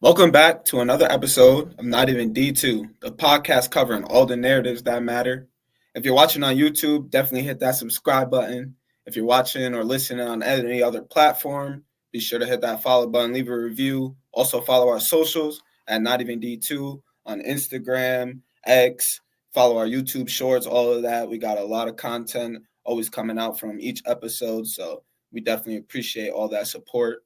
Welcome back to another episode of Not Even D2, the podcast covering all the narratives that matter. If you're watching on YouTube, definitely hit that subscribe button. If you're watching or listening on any other platform, be sure to hit that follow button, leave a review. Also follow our socials at Not Even D2 on Instagram, X, follow our YouTube shorts, all of that. We got a lot of content always coming out from each episode, so we definitely appreciate all that support.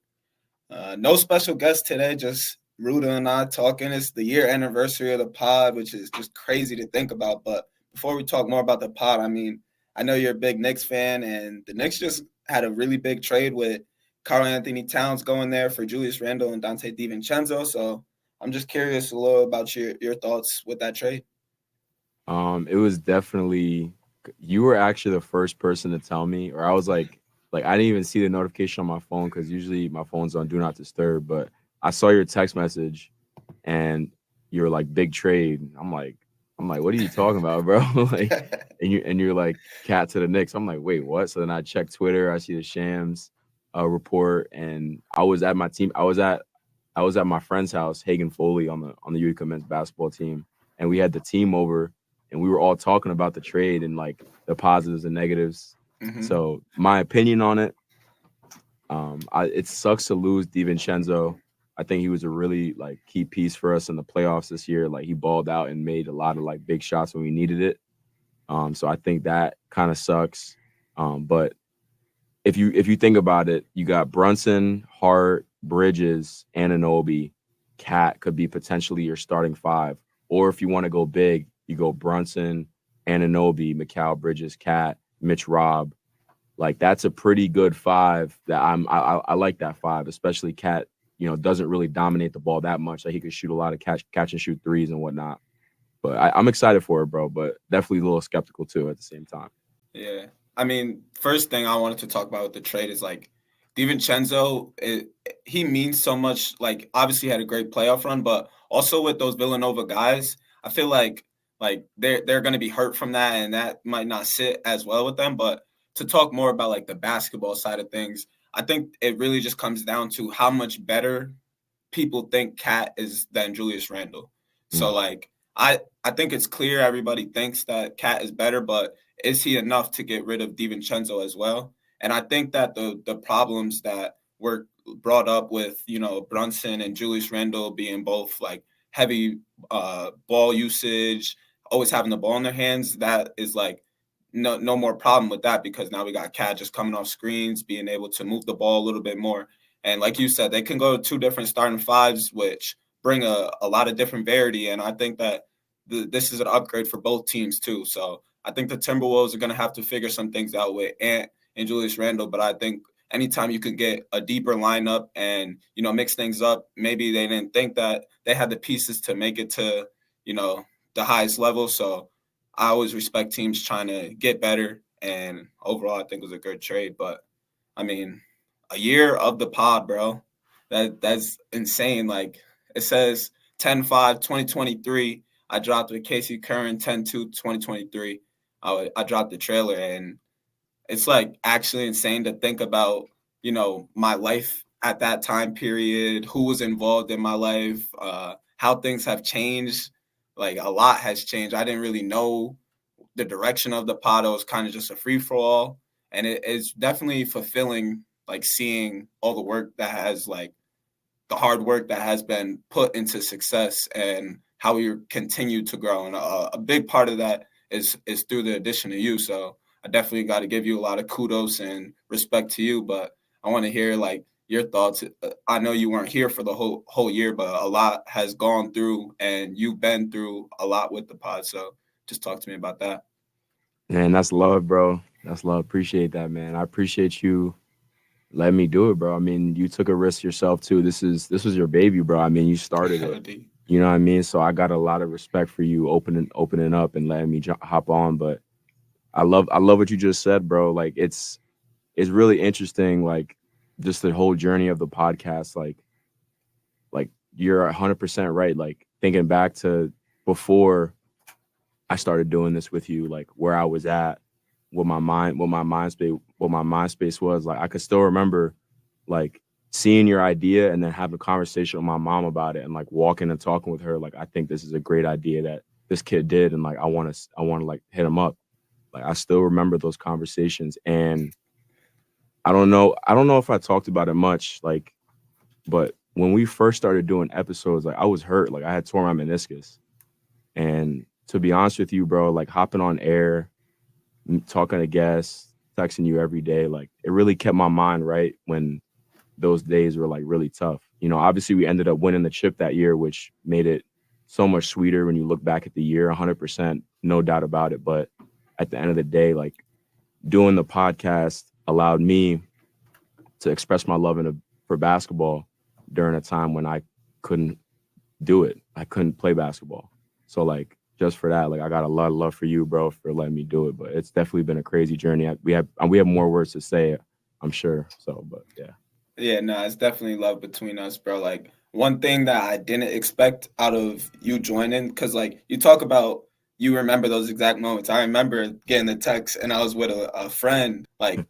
No special guest today, just Ruda and I talking. It's the year anniversary of the pod, which is just crazy to think about. But before we talk more about the pod, I know you're a big Knicks fan, and the Knicks just had a really big trade with Karl Anthony Towns going there for Julius Randle and Dante DiVincenzo. So I'm just curious a little about your thoughts with that trade. It was definitely you were actually the first person to tell me, or I was like I didn't even see the notification on my phone because usually my phone's on do not disturb, but I saw your text message and you were like big trade. I'm like, what are you talking about, bro? like and you're like cat to the Knicks. I'm like, wait, what? So then I check Twitter, I see the Shams report, and I was at my team. I was at my friend's house, Hagen Foley, on the Utica men's basketball team, and we had the team over, and we were all talking about the trade and like the positives and negatives. Mm-hmm. So my opinion on it, it sucks to lose DiVincenzo. I think he was a really like key piece for us in the playoffs this year. Like he balled out and made a lot of like big shots when we needed it. So I think that kind of sucks. But if you think about it, you got Brunson, Hart, Bridges, Anunoby, Cat could be potentially your starting five. Or if you want to go big, you go Brunson, Anunoby, Mikal Bridges, Cat, Mitch Robb. Like that's a pretty good five. I like that five, especially Cat. Doesn't really dominate the ball that much. Like he could shoot a lot of catch and shoot threes and whatnot. But I'm excited for it, bro. But definitely a little skeptical too at the same time. Yeah. First thing I wanted to talk about with the trade is like DiVincenzo, he means so much. Like, obviously, he had a great playoff run, but also with those Villanova guys, I feel like they're going to be hurt from that, and that might not sit as well with them. But to talk more about like the basketball side of things, I think it really just comes down to how much better people think Cat is than Julius Randle. So Mm. like I think it's clear everybody thinks that Cat is better, but is he enough to get rid of DiVincenzo as well? And I think that the problems that were brought up with Brunson and Julius Randle being both like heavy ball usage, always having the ball in their hands, that is like no more problem with that because now we got Cat just coming off screens, being able to move the ball a little bit more. And like you said, they can go to two different starting fives, which bring a lot of different variety. And I think that this is an upgrade for both teams too. So I think the Timberwolves are going to have to figure some things out with Ant and Julius Randle. But I think anytime you can get a deeper lineup and mix things up, maybe they didn't think that they had the pieces to make it to the highest level. So I always respect teams trying to get better. And overall, I think it was a good trade. But I mean, a year of the pod, bro. That's insane. Like it says 10/5/2023. I dropped with Casey Curran 10/2/2023. I dropped the trailer, and it's like actually insane to think about, my life at that time period, who was involved in my life, how things have changed. Like a lot has changed. I didn't really know the direction of the pod. It was kind of just a free for all, and it is definitely fulfilling. Like seeing all the work that has like the hard work that has been put into success and how we continue to grow. And a big part of that is through the addition of you. So I definitely got to give you a lot of kudos and respect to you. But I want to hear like your thoughts. I know you weren't here for the whole year, but a lot has gone through, and you've been through a lot with the pod. So just talk to me about that. Man, that's love, bro. That's love. Appreciate that, man. I appreciate you letting me do it, bro. I mean, you took a risk yourself too. This was your baby, bro. I mean, you started it. You know what I mean? So I got a lot of respect for you opening up and letting me hop on. But I love what you just said, bro. Like it's really interesting, like just the whole journey of the podcast. Like you're 100% right. Like thinking back to before I started doing this with you, like where I was at, what my mind space was. Like I could still remember, like seeing your idea and then having a conversation with my mom about it and like walking and talking with her, like I think this is a great idea that this kid did, and like I want to like hit him up. Like I still remember those conversations, and I don't know if I talked about it much, like, but when we first started doing episodes, like I was hurt, like I had torn my meniscus, and to be honest with you, bro, like hopping on air, talking to guests, texting you every day, like it really kept my mind right when those days were like really tough. You know, obviously we ended up winning the chip that year, which made it so much sweeter when you look back at the year, 100%, no doubt about it. But at the end of the day, like doing the podcast allowed me to express my love for basketball during a time when I couldn't do it. I couldn't play basketball. So like just for that, like I got a lot of love for you, bro, for letting me do it. But it's definitely been a crazy journey. We have more words to say, I'm sure. So, but yeah. Yeah, no, it's definitely love between us, bro. Like one thing that I didn't expect out of you joining, because like you talk about you remember those exact moments. I remember getting the text and I was with a friend. Like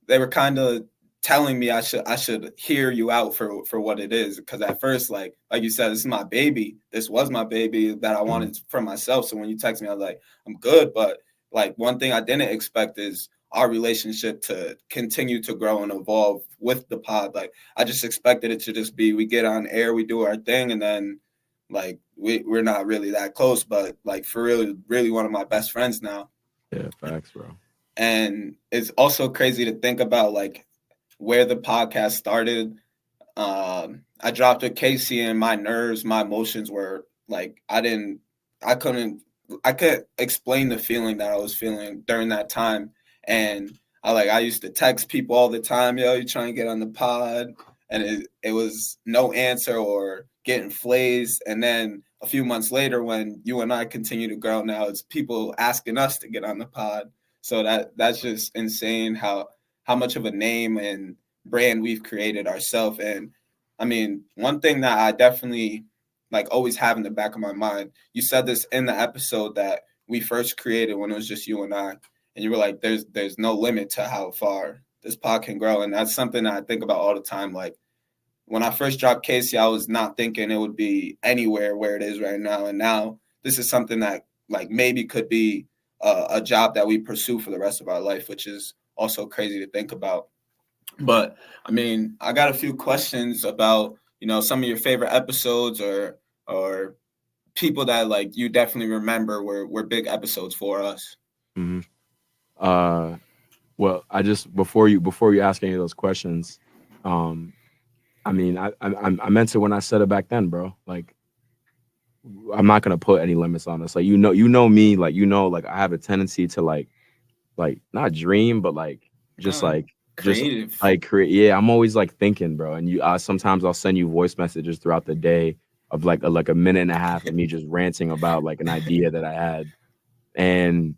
they were kind of telling me I should hear you out for what it is. Because at first, like you said, this is my baby. This was my baby that I wanted for myself. So when you text me, I was like, I'm good. But like one thing I didn't expect is our relationship to continue to grow and evolve with the pod. Like I just expected it to just be we get on air, we do our thing, and then like we're not really that close, but like for really one of my best friends now. Yeah, facts, bro. And it's also crazy to think about like where the podcast started. I dropped a Casey and my nerves, my emotions were like I couldn't explain the feeling that I was feeling during that time. And I used to text people all the time, yo, you trying to get on the pod, and it was no answer or getting flays. And then a few months later, when you and I continue to grow, now it's people asking us to get on the pod. So that's just insane how much of a name and brand we've created ourselves. And I mean, one thing that I definitely like always have in the back of my mind, you said this in the episode that we first created when it was just you and I, and you were like, there's no limit to how far this pod can grow. And that's something that I think about all the time. Like when I first dropped Casey, I was not thinking it would be anywhere where it is right now. And now this is something that like maybe could be a job that we pursue for the rest of our life, which is also crazy to think about. But I mean, I got a few questions about, some of your favorite episodes or people that like you definitely remember were big episodes for us. Mm-hmm. Well, I just before you ask any of those questions, I mean, I meant it when I said it back then, bro. Like, I'm not gonna put any limits on this. Like, you know me, like like I have a tendency to like not dream, but like just like Creative. create. Yeah, I'm always like thinking, bro. And sometimes I'll send you voice messages throughout the day of like a minute and a half of me just ranting about like an idea that I had, and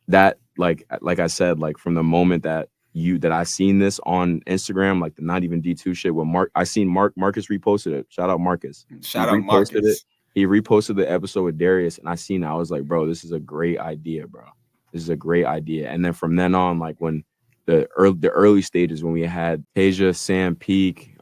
that like I said, like from the moment that I seen this on Instagram, like the not even D2 shit with Mark, I seen Marcus reposted it. Shout out Marcus. Shout out Marcus. He reposted the episode with Darius, and I seen it. I was like, bro, this is a great idea, bro. This is a great idea. And then from then on, like when the early stages when we had Teja, Sam Peak,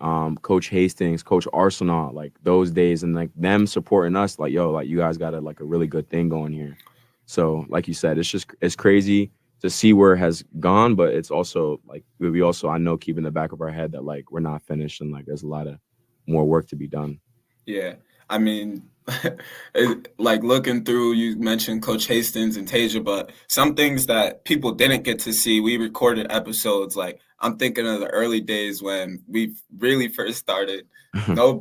Coach Hastings, Coach Arsenal, like those days, and like them supporting us, like, yo, like you guys got like a really good thing going here. So like you said, it's crazy to see where it has gone, but it's also like we also, I know, keep in the back of our head that like we're not finished and like there's a lot of more work to be done. Yeah. I mean, like looking through, you mentioned Coach Hastings and Teja, but some things that people didn't get to see, we recorded episodes. Like I'm thinking of the early days when we really first started.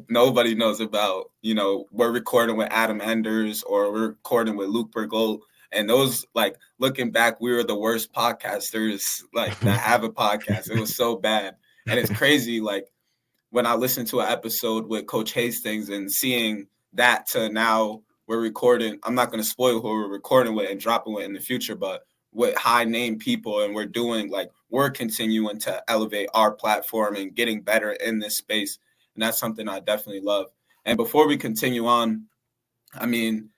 Nobody knows about, we're recording with Adam Enders or we're recording with Luke Bergold. And those, like looking back, we were the worst podcasters like that have a podcast. It was so bad. And it's crazy, like when I listened to an episode with Coach Hastings and seeing that to now we're recording, I'm not going to spoil who we're recording with and dropping with in the future, but with high name people, and we're continuing to elevate our platform and getting better in this space. And that's something I definitely love. And before we continue on, I mean,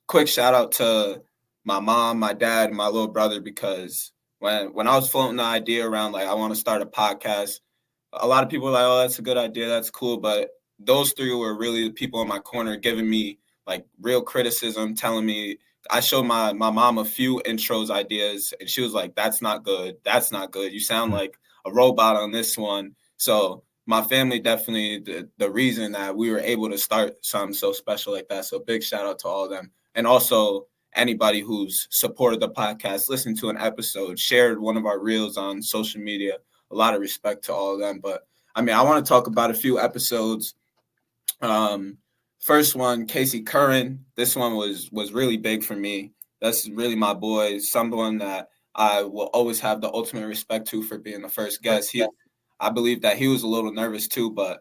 quick shout out to my mom, my dad, and my little brother, because when I was floating the idea around, like, I want to start a podcast, a lot of people are like, oh, that's a good idea, that's cool, but those three were really the people in my corner giving me like real criticism, telling me. I showed my mom a few intros ideas, and she was like, that's not good, you sound like a robot on this one. So my family definitely the reason that we were able to start something so special like that. So big shout out to all of them. And also anybody who's supported the podcast, listened to an episode, shared one of our reels on social media. A lot of respect to all of them. But I mean, I want to talk about a few episodes. First one, Casey Curran. This one was really big for me. That's really my boy, someone that I will always have the ultimate respect to for being the first guest. I believe that he was a little nervous too, but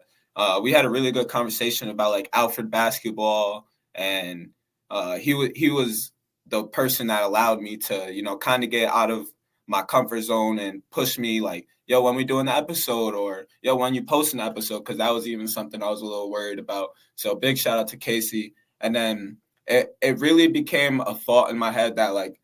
we had a really good conversation about like Alfred basketball, and he was the person that allowed me to, you know, kind of get out of my comfort zone and push me like, yo, when we doing the episode, or yo, when you post an episode, because that was even something I was a little worried about. So big shout out to Casey. And then it really became a thought in my head that like,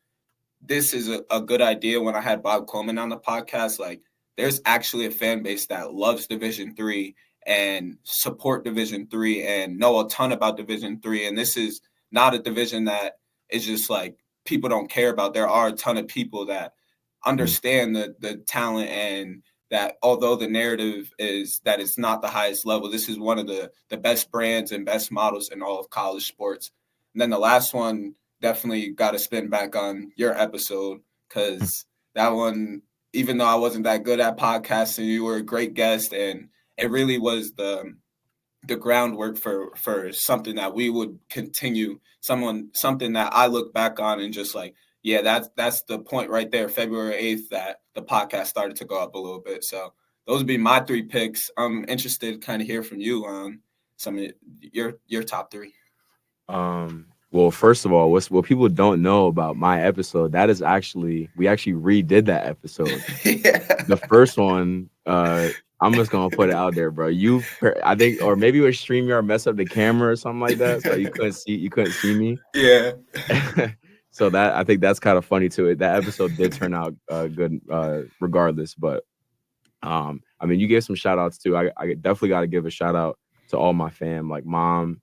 this is a good idea. When I had Bob Quillman on the podcast, like there's actually a fan base that loves Division III and support Division III and know a ton about Division III. And this is not a division that is just like people don't care about. There are a ton of people that understand the talent, and that although the narrative is that it's not the highest level, this is one of the best brands and best models in all of college sports. And then the last one, definitely got to spin back on your episode, because that one, even though I wasn't that good at podcasting, you were a great guest, and it really was the groundwork for something that we would continue, something that I look back on and just like, yeah, that's the point right there, February 8th, that the podcast started to go up a little bit. So those would be my three picks. I'm interested to kind of hear from you on some of your top three. Well, first of all, what people don't know about my episode, that is we actually redid that episode. Yeah. The first one, I'm just gonna put it out there, bro. I think, or maybe with StreamYard messed up the camera or something like that, so you couldn't see me. Yeah. So that, I think that's kind of funny too. That episode did turn out good, regardless. But I mean, you gave some shout outs too. I definitely got to give a shout out to all my fam, like mom.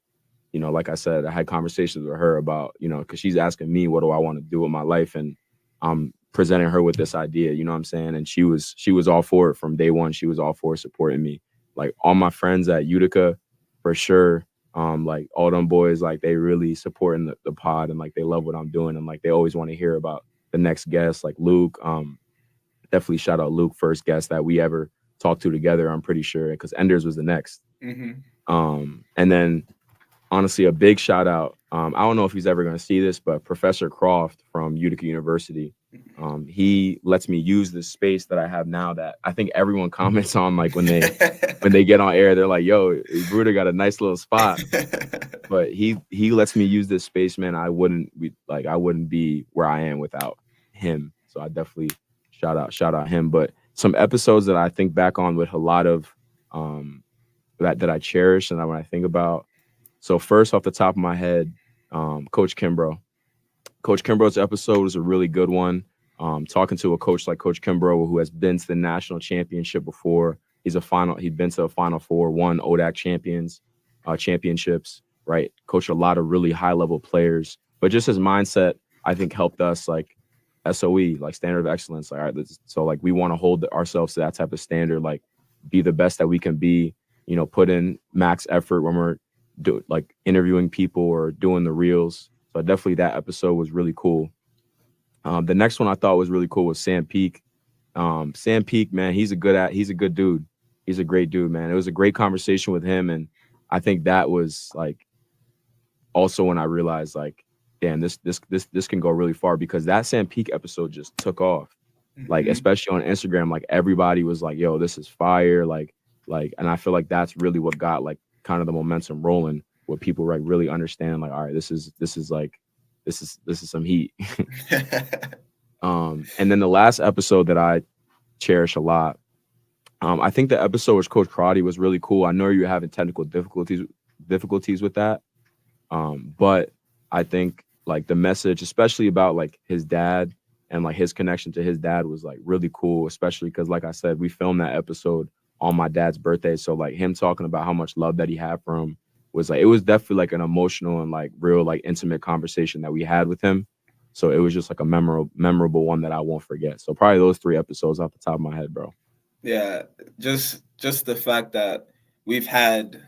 You know, like I said, I had conversations with her about, you know, because she's asking me, what do I want to do with my life? And I'm presenting her with this idea, you know what I'm saying? And she was all for it from day one. She was all for supporting me. Like all my friends at Utica, for sure. Like all them boys, like they really supporting the pod, and like they love what I'm doing, and like they always want to hear about the next guest, like Luke. Definitely shout out Luke, first guest that we ever talked to together, I'm pretty sure, because Enders was the next. Mm-hmm. And then honestly, a big shout out. I don't know if he's ever going to see this, but Professor Croft from Utica University, he lets me use this space that I have now that I think everyone comments on, like when they get on air, they're like, yo, Bruder got a nice little spot. But he lets me use this space, man. I wouldn't be where I am without him. So I definitely shout out him. But some episodes that I think back on with a lot of that I cherish, and when I think about. So first, off the top of my head, Coach Kimbrough. Coach Kimbrough's episode was a really good one. Talking to a coach like Coach Kimbrough, who has been to the national championship before. He'd been to a Final Four, won ODAC championships, right? Coached a lot of really high level players, but just his mindset, I think, helped us like SOE, like standard of excellence. Like, all right, so like we want to hold ourselves to that type of standard, like be the best that we can be. You know, put in max effort when we're like interviewing people or doing the reels. So definitely that episode was really cool. The next one I thought was really cool was Sam Peak. Sam Peak, man, he's a good dude. He's a great dude, man. It was a great conversation with him, and I think that was like also when I realized like, damn, this can go really far, because that Sam Peak episode just took off. Like, especially on Instagram, like everybody was like, yo, this is fire. Like, and I feel like that's really what got like kind of the momentum rolling, where people like really understand like, all right, this is some heat. And then the last episode that I cherish a lot, I think the episode with Coach Crotty was really cool. I know you're having technical difficulties with that, but I think like the message, especially about like his dad and like his connection to his dad, was like really cool, especially because like I said, we filmed that episode on my dad's birthday. So like him talking about how much love that he had for him was like, it was definitely like an emotional and like real like intimate conversation that we had with him. So it was just like a memorable one that I won't forget. So probably those 3 episodes off the top of my head, bro. Yeah, just the fact that we've had,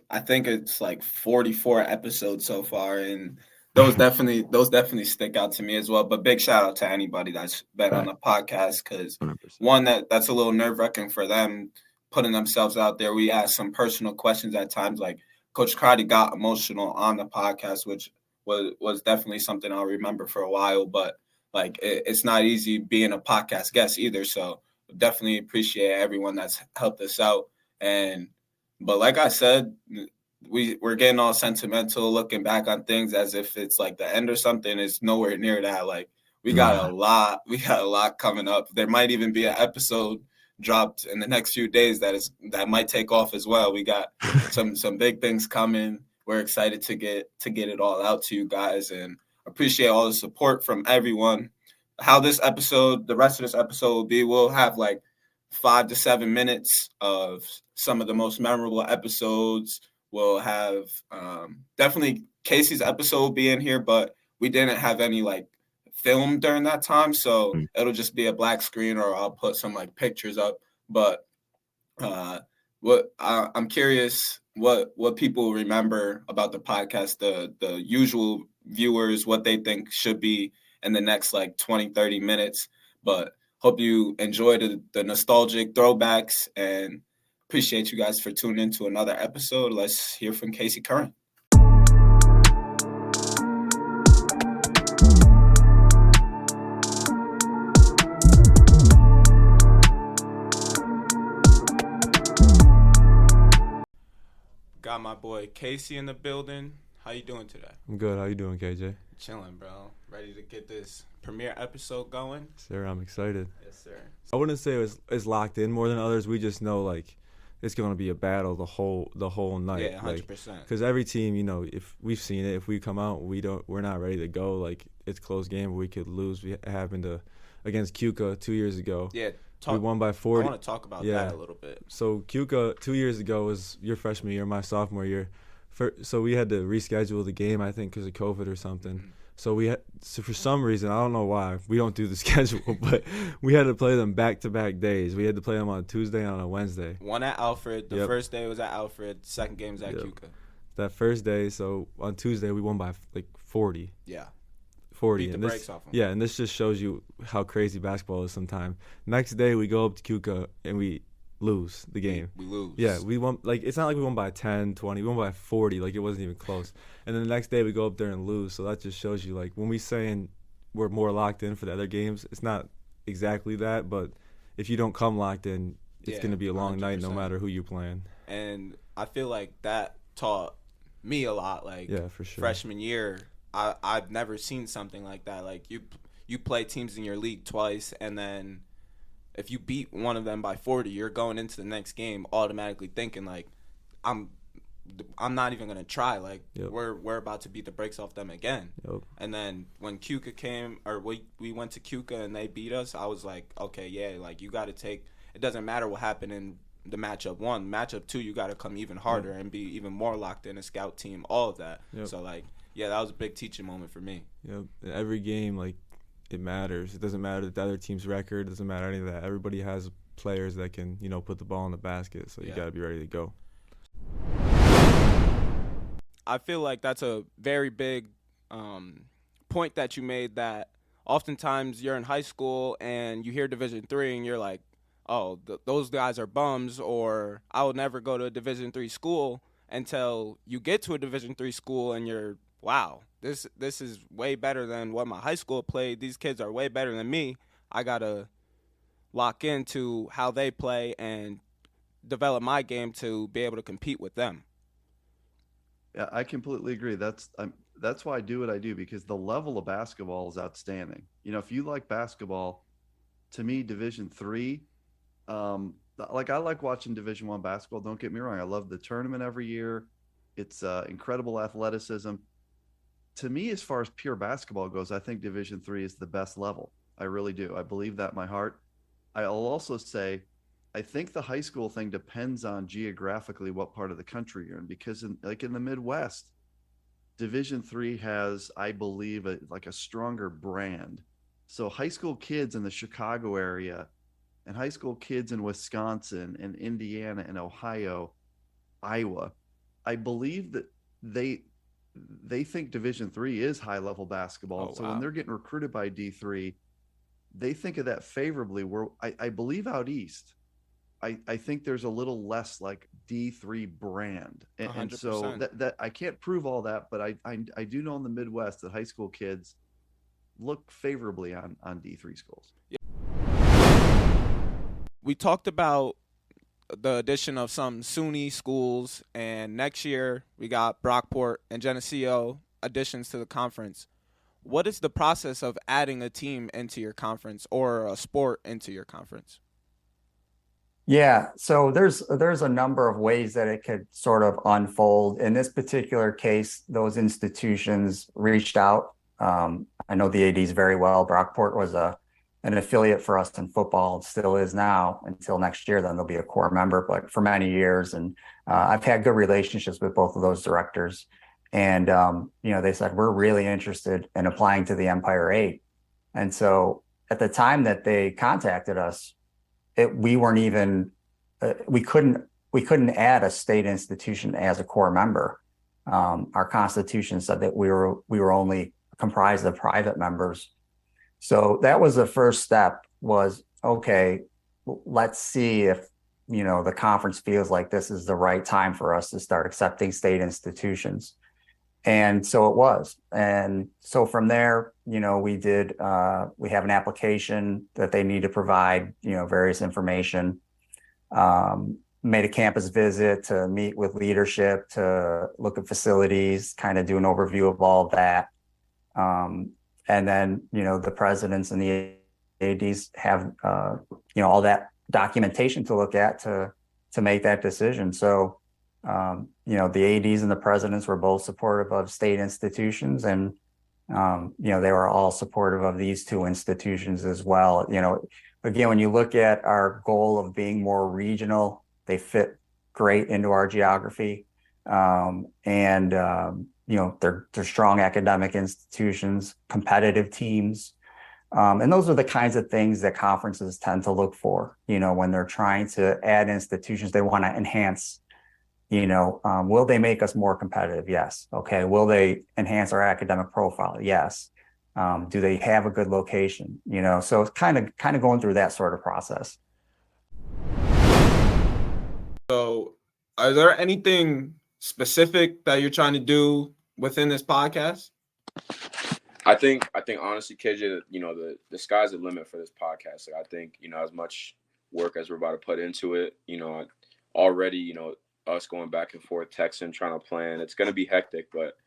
I think it's like 44 episodes so far, and those definitely stick out to me as well. But big shout out to anybody that's been on the podcast, because 100%. one, that's a little nerve wracking for them putting themselves out there. We ask some personal questions at times, like Coach Crotty got emotional on the podcast, which was definitely something I'll remember for a while. But like it's not easy being a podcast guest either, so definitely appreciate everyone that's helped us out. But like I said, we're getting all sentimental, looking back on things as if it's like the end or something. It's nowhere near that. Like we got a lot coming up. There might even be an episode dropped in the next few days that might take off as well. We got some big things coming. We're excited to get it all out to you guys, and appreciate all the support from everyone. How the rest of this episode will be, we'll have like 5 to 7 minutes of some of the most memorable episodes. We'll have definitely Casey's episode will be in here, but we didn't have any like film during that time, so it'll just be a black screen, or I'll put some like pictures up. But I'm curious what people remember about the podcast, the usual viewers, what they think should be in the next like 20-30 minutes. But hope you enjoyed the nostalgic throwbacks, and appreciate you guys for tuning in to another episode. Let's hear from Casey Curran. Got my boy Casey in the building. How you doing today? I'm good. How you doing, KJ? Chilling, bro. Ready to get this premiere episode going? Sir, I'm excited. Yes, sir. I wouldn't say it's locked in more than others. We just know like it's going to be a battle the whole night. Yeah, 100%. Because every team, if we've seen it, if we come out, we're not ready to go. Like it's a close game, but we could lose. We happened against Cuca 2 years ago. Yeah. We won by 40. I want to talk about that a little bit. So Cuca 2 years ago was your freshman year, my sophomore year. So we had to reschedule the game, I think, because of COVID or something. So for some reason, I don't know why, we don't do the schedule, but we had to play them back-to-back days. We had to play them on a Tuesday and on a Wednesday. One at Alfred. The first day was at Alfred. Second game was at Cuca. That first day, so on Tuesday, we won by like 40. Yeah. 40. Beat the brakes off them. Yeah, and this just shows you how crazy basketball is sometimes. Next day, we go up to Cuca, and we lose the game. We lose. Yeah, we won. Like, it's not like we won by 10, 20. We won by 40. Like, it wasn't even close. And then the next day, we go up there and lose. So that just shows you, like, when we saying we're more locked in for the other games, it's not exactly that. But if you don't come locked in, it's going to be a long 100%. Night no matter who you're playing. And I feel like that taught me a lot. Like, yeah, for sure. Freshman year, I've never seen something like that. Like, you play teams in your league twice, and then if you beat one of them by 40, you're going into the next game automatically thinking like, I'm not even gonna try. Like we're about to beat the brakes off them again. Yep. And then when Cuca came, or we went to Cuca and they beat us, I was like, okay, yeah, like you got to take. It doesn't matter what happened in the matchup 1, matchup 2. You got to come even harder and be even more locked in, a scout team, all of that. Yep. So like, yeah, that was a big teaching moment for me. Yep. Every game, like, it matters. It doesn't matter the other team's record. It doesn't matter any of that. Everybody has players that can, put the ball in the basket. So you got to be ready to go. I feel like that's a very big point that you made, that oftentimes you're in high school and you hear Division III and you're like, oh, those guys are bums, or I will never go to a Division III school, until you get to a Division III school and you're, wow, this is way better than what my high school played. These kids are way better than me. I got to lock into how they play and develop my game to be able to compete with them. Yeah, I completely agree. That's why I do what I do, because the level of basketball is outstanding. If you like basketball, to me, Division III, I like watching Division I basketball. Don't get me wrong. I love the tournament every year. It's incredible athleticism. To me, as far as pure basketball goes, I think Division III is the best level. I really do. I believe that in my heart. I'll also say I think the high school thing depends on geographically what part of the country you're in, because in the Midwest, Division III has, I believe, a stronger brand. So high school kids in the Chicago area and high school kids in Wisconsin and Indiana and Ohio, Iowa, I believe that they think Division III is high level basketball. So when they're getting recruited by D3, they think of that favorably. Where I believe out east, I think there's a little less like D3 brand. And so that I can't prove all that, but I do know in the Midwest that high school kids look favorably on D3 schools. We talked about the addition of some SUNY schools, and next year we got Brockport and Geneseo additions to the conference. What is the process of adding a team into your conference or a sport into your conference? Yeah, so there's a number of ways that it could sort of unfold. In this particular case, those institutions reached out. I know the ADs very well. Brockport was an affiliate for us in football, and still is now until next year. Then they'll be a core member, but for many years. And I've had good relationships with both of those directors. And, they said, we're really interested in applying to the Empire 8. And so at the time that they contacted us, we weren't even, we couldn't add a state institution as a core member. Our constitution said that we were only comprised of private members. So that was the first step, was, okay, let's see if, the conference feels like this is the right time for us to start accepting state institutions. And so it was. And so from there, we have an application that they need to provide, various information, made a campus visit to meet with leadership, to look at facilities, kind of do an overview of all of that. And then, the presidents and the ADs have, all that documentation to look at to make that decision. So, the ADs and the presidents were both supportive of state institutions, and, they were all supportive of these two institutions as well. Again, when you look at our goal of being more regional, they fit great into our geography. They're strong academic institutions, competitive teams. And those are the kinds of things that conferences tend to look for, when they're trying to add institutions. They want to enhance, will they make us more competitive? Yes. Okay. Will they enhance our academic profile? Yes. Do they have a good location? So it's kind of going through that sort of process. So are there anything specific that you're trying to do within this podcast? I think honestly, KJ, the sky's the limit for this podcast. Like, I think, as much work as we're about to put into it, already, us going back and forth, texting, trying to plan, it's going to be hectic, but,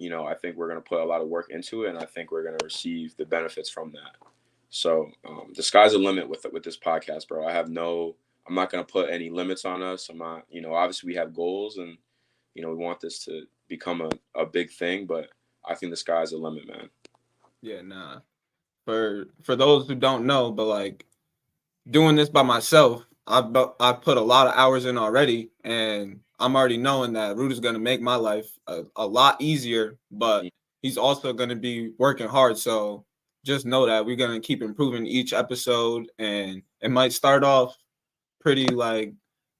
I think we're going to put a lot of work into it, and I think we're going to receive the benefits from that. So the sky's the limit with this podcast, bro. I'm not going to put any limits on us. I'm not, obviously we have goals, and, we want this to become a big thing, but I think the sky's the limit, man. Yeah, nah. For those who don't know, but like doing this by myself, I've put a lot of hours in already, and I'm already knowing that Ruda's going to make my life a lot easier, but he's also going to be working hard. So just know that we're going to keep improving each episode, and it might start off pretty like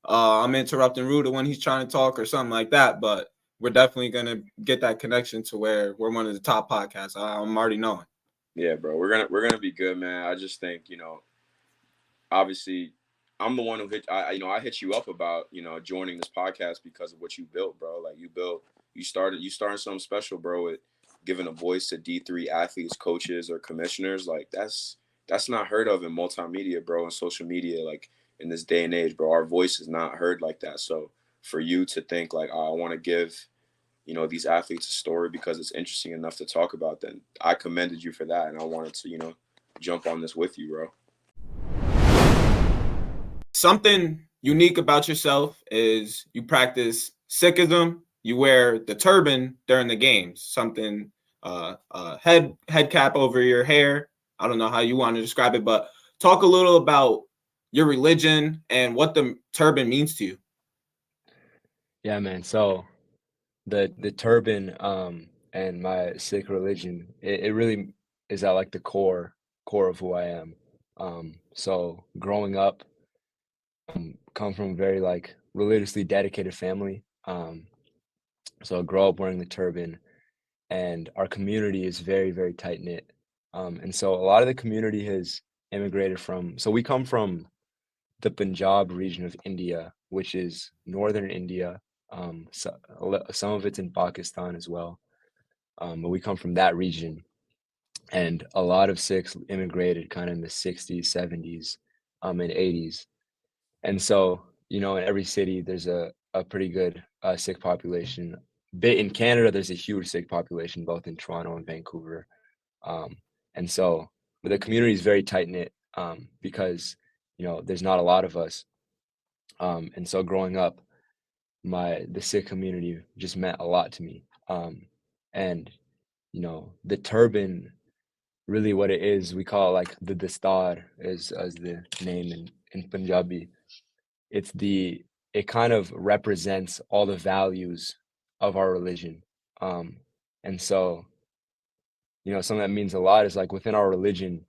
I'm interrupting Ruda when he's trying to talk or something like that, but we're definitely going to get that connection to where we're one of the top podcasts. I'm already knowing. Yeah, bro, we're going to be good, man. I just think, obviously I'm the one who I hit you up about, joining this podcast because of what you built, bro. Like you started something special, bro, with giving a voice to D3 athletes, coaches, or commissioners. Like that's not heard of in multimedia, bro, and social media. Like in this day and age, bro, our voice is not heard like that. So for you to think like, I want to give, these athletes a story because it's interesting enough to talk about, then I commended you for that. And I wanted to, jump on this with you, bro. Something unique about yourself is you practice Sikhism. You wear the turban during the games, something head cap over your hair. I don't know how you want to describe it, but talk a little about your religion and what the turban means to you. Yeah, man. So the turban and my Sikh religion, it really is at like the core of who I am. So growing up, come from a very like religiously dedicated family. So I grew up wearing the turban, and our community is very, very tight knit. And so a lot of the community has immigrated from. So we come from the Punjab region of India, which is northern India. So some of it's in Pakistan as well. But we come from that region, and a lot of Sikhs immigrated kind of in the 60s, 70s, and 80s. And so, you know, in every city, there's a pretty good Sikh population. In Canada, there's a huge Sikh population, both in Toronto and Vancouver. Um, and so the community is very tight knit because, you know, there's not a lot of us. And so growing up, the Sikh community just meant a lot to me. And, you know, the turban, really what it is, we call it like the dastar is as the name in Punjabi. It kind of represents all the values of our religion. And so, you know, something that means a lot is like within our religion,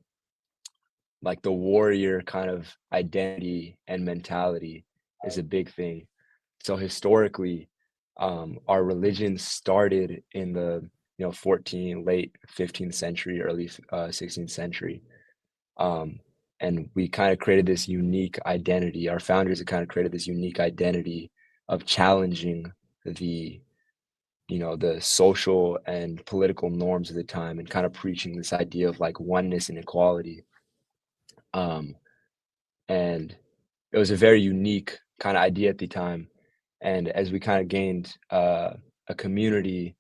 like the warrior kind of identity and mentality is a big thing. So historically, our religion started in the late 15th century, early 16th century. And we kind of created this unique identity. Our founders had kind of created this unique identity of challenging the the social and political norms of the time and kind of preaching this idea of like oneness and equality. Um, and it was a very unique kind of idea at the time. And as we kind of gained a community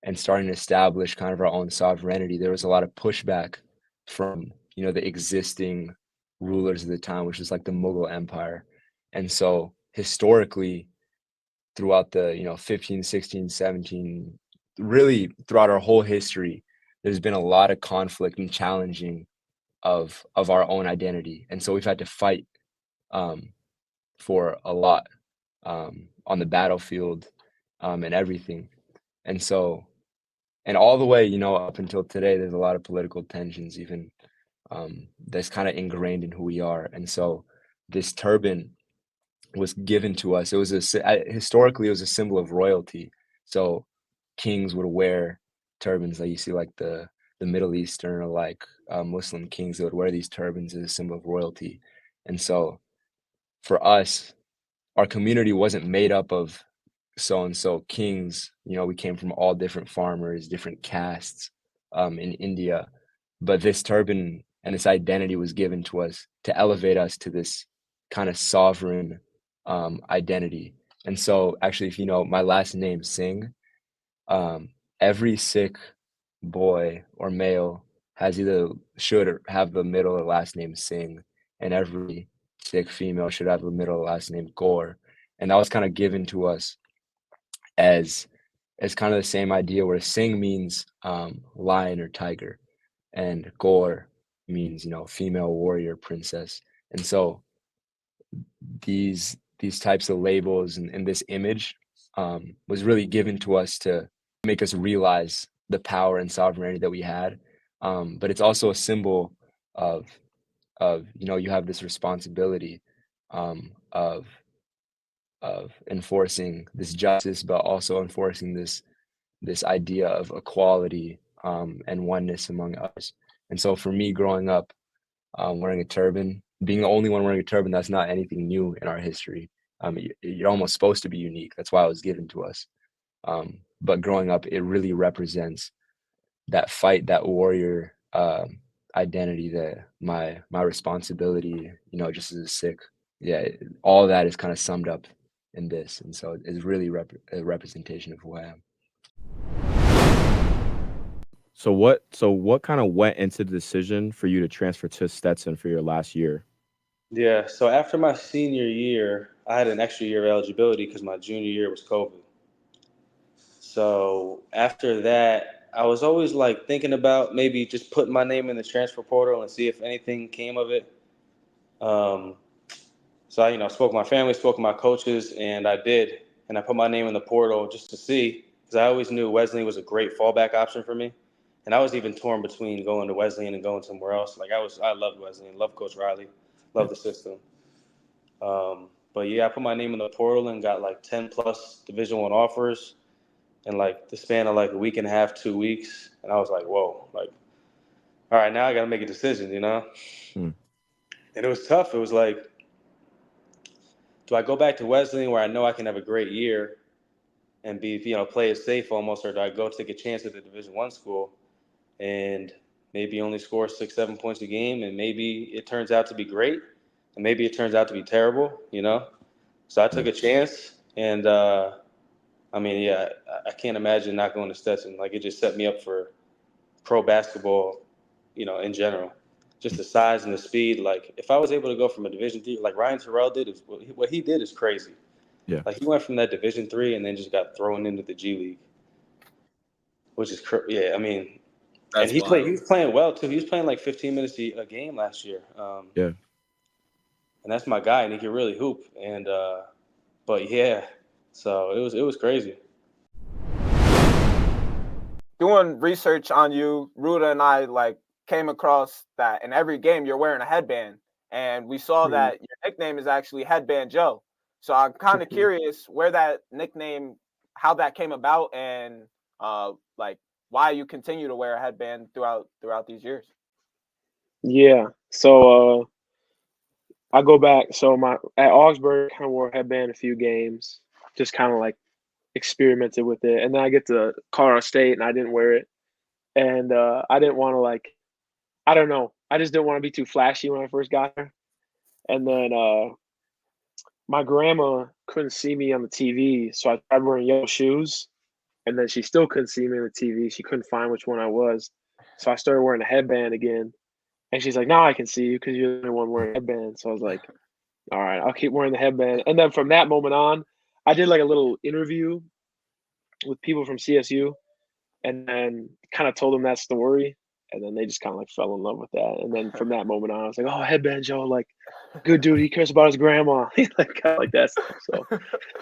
and starting to establish kind of our own sovereignty, there was a lot of pushback from the existing rulers of the time, which was like the Mughal Empire. And so historically, throughout the 15, 16, 17, really throughout our whole history, there's been a lot of conflict and challenging of our own identity. And so we've had to fight for a lot on the battlefield and everything. And so, and all the way, up until today, there's a lot of political tensions, even that's kind of ingrained in who we are. And so this turban was given to us. It was historically, it was a symbol of royalty. So kings would wear turbans, like you see like the Middle Eastern or like Muslim kings, they would wear these turbans as a symbol of royalty. And so for us, our community wasn't made up of so-and-so kings. We came from all different farmers, different castes in India. But this turban and this identity was given to us to elevate us to this kind of sovereign identity. And so actually, if you know my last name, Singh, every Sikh boy or male should have the middle or last name Singh, and every Sikh female should have the middle or last name Kaur. And that was kind of given to us as kind of the same idea, where Singh means lion or tiger, and Kaur means female warrior princess. And so these types of labels and this image was really given to us to make us realize the power and sovereignty that we had. But it's also a symbol of you have this responsibility of enforcing this justice, but also enforcing this idea of equality and oneness among us. And so for me, growing up, wearing a turban, being the only one wearing a turban, that's not anything new in our history. You're almost supposed to be unique. That's why it was given to us. But growing up, it really represents that fight, that warrior identity, that my responsibility, just as a Sikh. Yeah, all of that is kind of summed up in this. And so it's really a representation of who I am. So what kind of went into the decision for you to transfer to Stetson for your last year? Yeah, so after my senior year, I had an extra year of eligibility because my junior year was COVID. So after that, I was always like thinking about maybe just putting my name in the transfer portal and see if anything came of it. So I spoke to my family, spoke to my coaches, and I did. And I put my name in the portal just to see, because I always knew Wesleyan was a great fallback option for me. And I was even torn between going to Wesleyan and going somewhere else. I loved Wesleyan, loved Coach Riley, loved the system. But yeah, I put my name in the portal and got like 10 plus Division I offers in like the span of like a week and a half, 2 weeks. And I was like, whoa, like, all right, now I got to make a decision, And it was tough. It was like, do I go back to Wesleyan where I know I can have a great year and be, play it safe almost, or do I go take a chance at the Division I school and maybe only score 6-7 points a game, and maybe it turns out to be great, and maybe it turns out to be terrible, So I took a chance, and I can't imagine not going to Stetson. Like, it just set me up for pro basketball, in general. Just the size and the speed. Like, if I was able to go from a Division III, like Ryan Terrell did, what he did is crazy. Yeah. Like, he went from that Division III and then just got thrown into the G League, which is yeah. I mean, That's and wild. he was playing well too. He was playing like 15 minutes a game last year. Yeah. And that's my guy, and he can really hoop. And but yeah, so it was crazy. Doing research on you, Ruda and I came across that in every game you're wearing a headband, and we saw that your nickname is actually Headband Joe. So I'm kind of curious where that nickname, how that came about, and why you continue to wear a headband throughout these years. Yeah. So I go back. So at Augsburg, kind of wore a headband a few games, just kind of like experimented with it. And then I get to Colorado State and I didn't wear it. And I didn't want to I don't know. I just didn't want to be too flashy when I first got there. And then my grandma couldn't see me on the TV, so I tried wearing yellow shoes. And then she still couldn't see me on the TV. She couldn't find which one I was. So I started wearing a headband again. And she's like, now I can see you because you're the only one wearing a headband. So I was like, all right, I'll keep wearing the headband. And then from that moment on, I did like a little interview with people from CSU and then kind of told them that story. And then they just kind of like fell in love with that. And then from that moment on, I was like, oh, Headband Joe, like, good dude. He cares about his grandma. Like, kind of like that stuff. So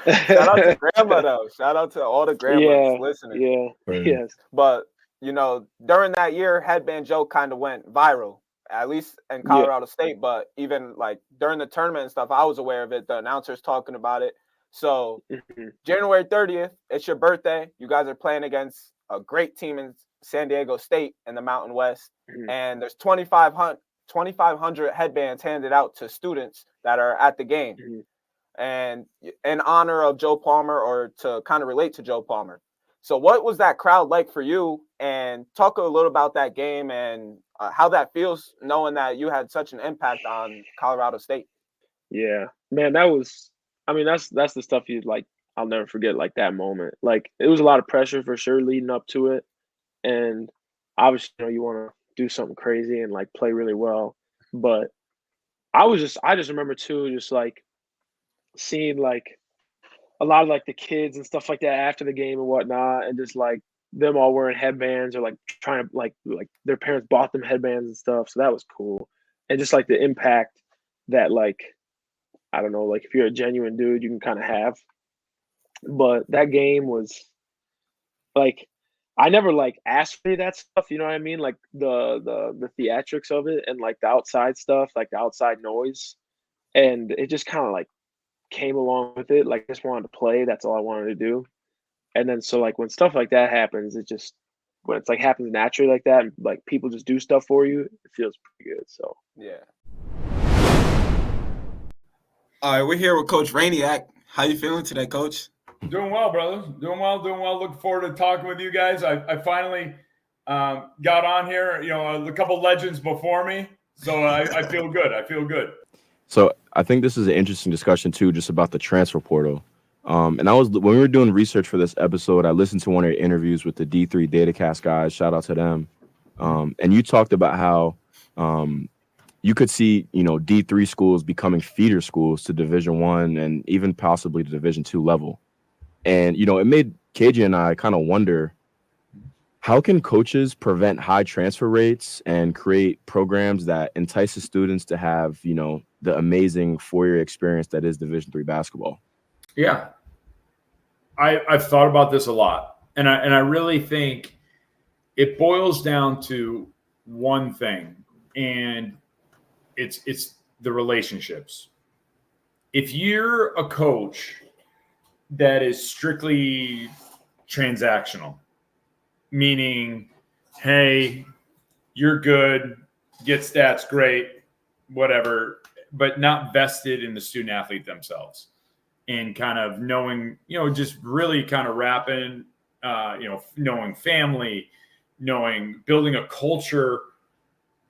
shout out to grandma, though. Shout out to all the grandmas listening. Yeah. Yes. But, during that year, Headband Joe kind of went viral, at least in Colorado State. But even during the tournament and stuff, I was aware of it. The announcers talking about it. So January 30th, it's your birthday. You guys are playing against a great team in San Diego State in the Mountain West. And there's 2,500 headbands handed out to students that are at the game. And in honor of Joe Palmer, or to kind of relate to Joe Palmer. So what was that crowd like for you? And talk a little about that game and how that feels, knowing that you had such an impact on Colorado State. Yeah, man, that's the stuff I'll never forget, that moment. It was a lot of pressure for sure leading up to it. And obviously, you want to do something crazy and play really well. But I just remember too, just seeing a lot of the kids and stuff like that after the game and whatnot, and just them all wearing headbands or trying to their parents bought them headbands and stuff. So that was cool. And just the impact that I don't know, if you're a genuine dude, you can kind of have. But that game was I never asked for that stuff, you know what I mean? The theatrics of it and the outside stuff, the outside noise. And it just kind of came along with it. I just wanted to play. That's all I wanted to do. And then so when stuff like that happens, it just when it's happens naturally like that, and people just do stuff for you, it feels pretty good. So yeah. All right, we're here with Coach Rejniak. How you feeling today, Coach? Doing well, brother. Doing well. Looking forward to talking with you guys. I finally got on here, a couple legends before me. So I feel good. So I think this is an interesting discussion too, just about the transfer portal. And when we were doing research for this episode, I listened to one of your interviews with the D3 Datacast guys. Shout out to them. And you talked about how you could see, D3 schools becoming feeder schools to Division I and even possibly to Division II level. And, it made KJ and I kind of wonder, how can coaches prevent high transfer rates and create programs that entices students to have, the amazing 4-year experience that is Division III basketball? Yeah. I've thought about this a lot, and I really think it boils down to one thing, and it's the relationships. If you're a coach that is strictly transactional, meaning, hey, you're good, get stats, great, whatever, but not vested in the student athlete themselves, and kind of knowing, just really kind of wrapping, knowing family, building a culture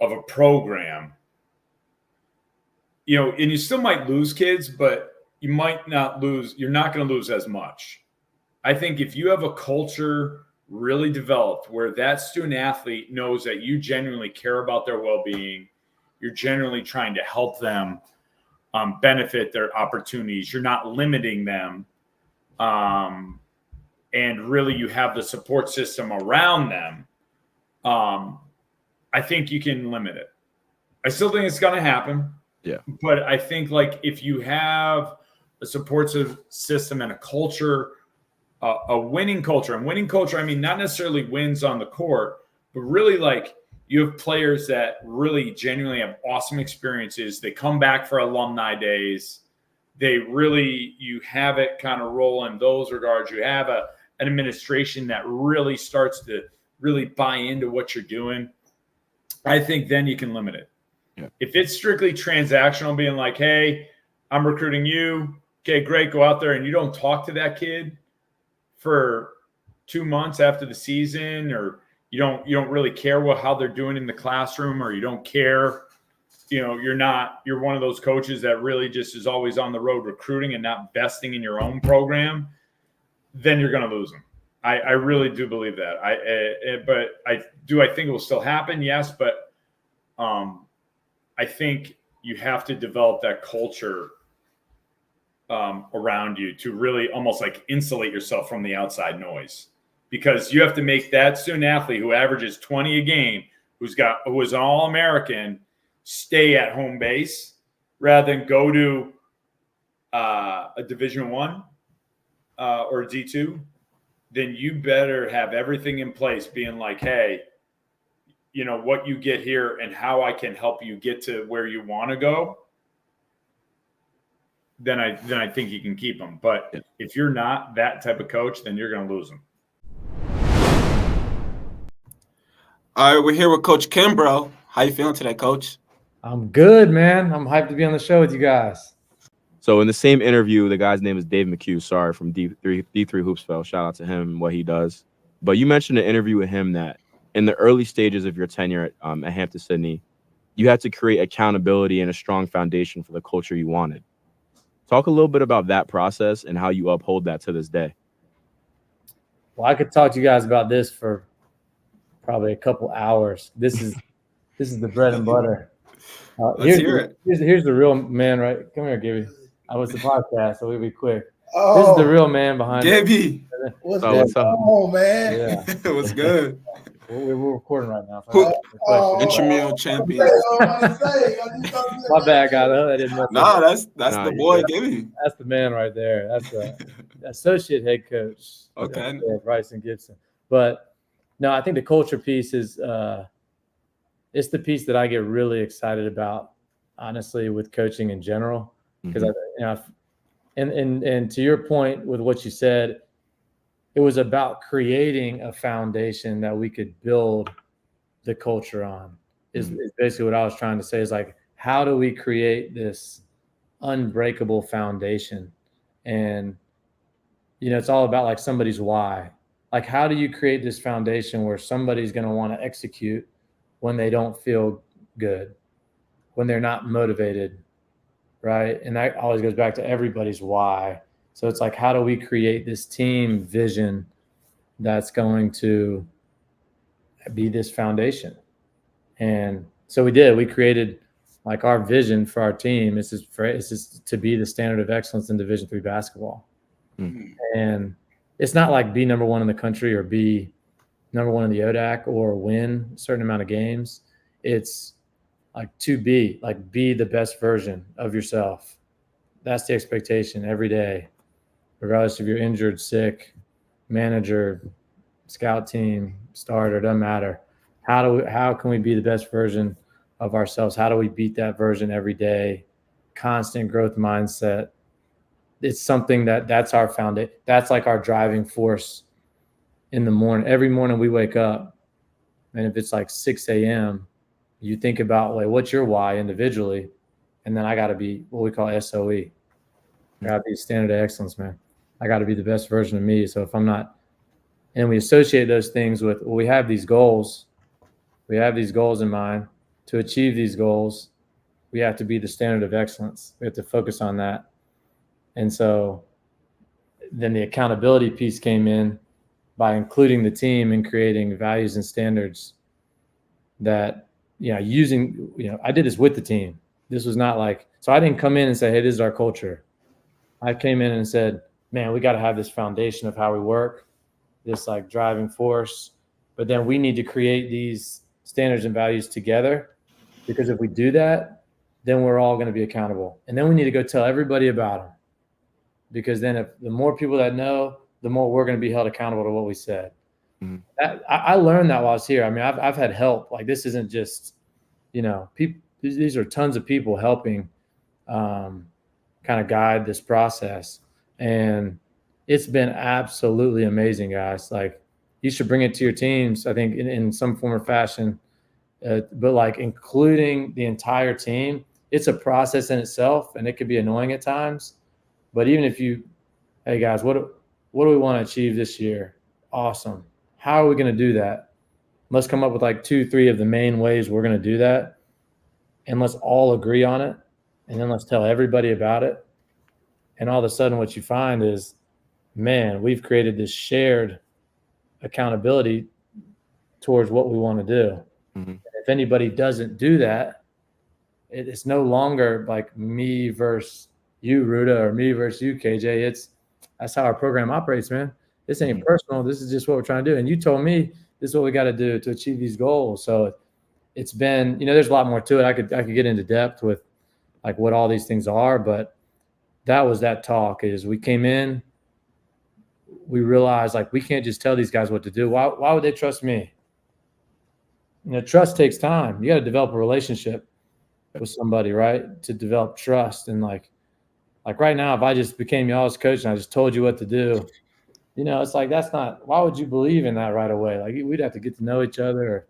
of a program, and you still might lose kids, but you might not lose, you're not going to lose as much. I think if you have a culture really developed where that student athlete knows that you genuinely care about their well-being, you're genuinely trying to help them benefit their opportunities, you're not limiting them, and really you have the support system around them, I think you can limit it. I still think it's going to happen. Yeah. But I think if you have a support system and a culture, a winning culture, and winning culture, I mean, not necessarily wins on the court, but really you have players that really genuinely have awesome experiences. They come back for alumni days. You have it kind of roll in those regards. You have an administration that really starts to really buy into what you're doing. I think then you can limit it. Yeah. If it's strictly transactional, being like, hey, I'm recruiting you. Okay, great. Go out there, and you don't talk to that kid for 2 months after the season, or you don't really care how they're doing in the classroom, or you don't care. You're one of those coaches that really just is always on the road recruiting and not investing in your own program. Then you're going to lose them. I really do believe that. I think it will still happen? Yes, but I think you have to develop that culture around you to really almost insulate yourself from the outside noise, because you have to make that student athlete who averages 20 a game, who is an All-American, stay at home base rather than go to a Division I or a D2. Then you better have everything in place, being like, hey, what you get here and how I can help you get to where you want to go. Then I think you can keep them. But if you're not that type of coach, then you're going to lose them. All right, we're here with Coach Kimbrough. How you feeling today, Coach? I'm good, man. I'm hyped to be on the show with you guys. So in the same interview, the guy's name is Dave McHugh, from D3 Hoopsville. Shout out to him and what he does. But you mentioned an interview with him that in the early stages of your tenure at Hampden-Sydney, you had to create accountability and a strong foundation for the culture you wanted. Talk a little bit about that process and how you uphold that to this day. Well, I could talk to you guys about this for probably a couple hours. This is the bread and butter. Let's hear it. Here's the real man, right? Come here, Gibby. I was the podcast, so we'll be quick. This is the real man behind it. Gibby. What's up? Oh, man. Yeah. What's good? We're recording right now. Intramural champion. My bad, guys. I didn't know. Nah, that's the boy, Gibby. That's the man right there. That's the associate head coach. Okay. Bryson Gibson. But no, I think the culture piece is it's the piece that I get really excited about, honestly, with coaching in general. Because and to your point with what you said, it was about creating a foundation that we could build the culture on. Is basically what I was trying to say. Is how do we create this unbreakable foundation? And it's all about somebody's why. How do you create this foundation where somebody's going to want to execute when they don't feel good, when they're not motivated, right? And that always goes back to everybody's why. So it's how do we create this team vision that's going to be this foundation? And so we did. We created our vision for our team. It's just to be the standard of excellence in Division III basketball. And it's not be number one in the country or be number one in the ODAC or win a certain amount of games. It's like to be the best version of yourself. That's the expectation every day, regardless if you're injured, sick, manager, scout team, starter, doesn't matter. How can we be the best version of ourselves? How do we beat that version every day? Constant growth mindset. It's something that's our foundation. That's like our driving force in the morning. Every morning we wake up, and if it's like 6 a.m., you think about, like, what's your why individually? And then I got to be what we call SOE. I got to be standard of excellence, man. I got to be the best version of me. So if I'm not, and we associate those things with, well, we have these goals. We have these goals in mind. To achieve these goals, we have to be the standard of excellence. We have to focus on that. And so then the accountability piece came in by including the team and creating values and standards that, using, I did this with the team. This was not like, so I didn't come in and say, hey, this is our culture. I came in and said, man, we got to have this foundation of how we work, this like driving force, but then we need to create these standards and values together, because if we do that, then we're all going to be accountable. And then we need to go tell everybody about them, because then if the more people that know, the more we're going to be held accountable to what we said. Mm-hmm. I learned that while I was here. I mean, I've had help. Like, this isn't just, people. These are tons of people helping kind of guide this process. And it's been absolutely amazing, guys. Like, you should bring it to your teams, I think, in some form or fashion. But like including the entire team, it's a process in itself, and it could be annoying at times. But even if hey guys, what do we want to achieve this year? Awesome. How are we going to do that? Let's come up with like 2-3 of the main ways we're going to do that. And let's all agree on it. And then let's tell everybody about it. And all of a sudden what you find is, man, we've created this shared accountability towards what we want to do. Mm-hmm. If anybody doesn't do that, it's no longer like me versus you, Ruda, or me versus you, KJ. That's how our program operates, man. This ain't personal. This is just what we're trying to do. And you told me this is what we got to do to achieve these goals. So it's been, there's a lot more to it. I could get into depth with like what all these things are, but that was that talk. Is we came in, we realized like we can't just tell these guys what to do. Why would they trust me? Trust takes time. You got to develop a relationship with somebody, right? To develop trust. And like right now, if I just became y'all's coach and I just told you what to do, it's like, that's not, why would you believe in that right away? Like, we'd have to get to know each other.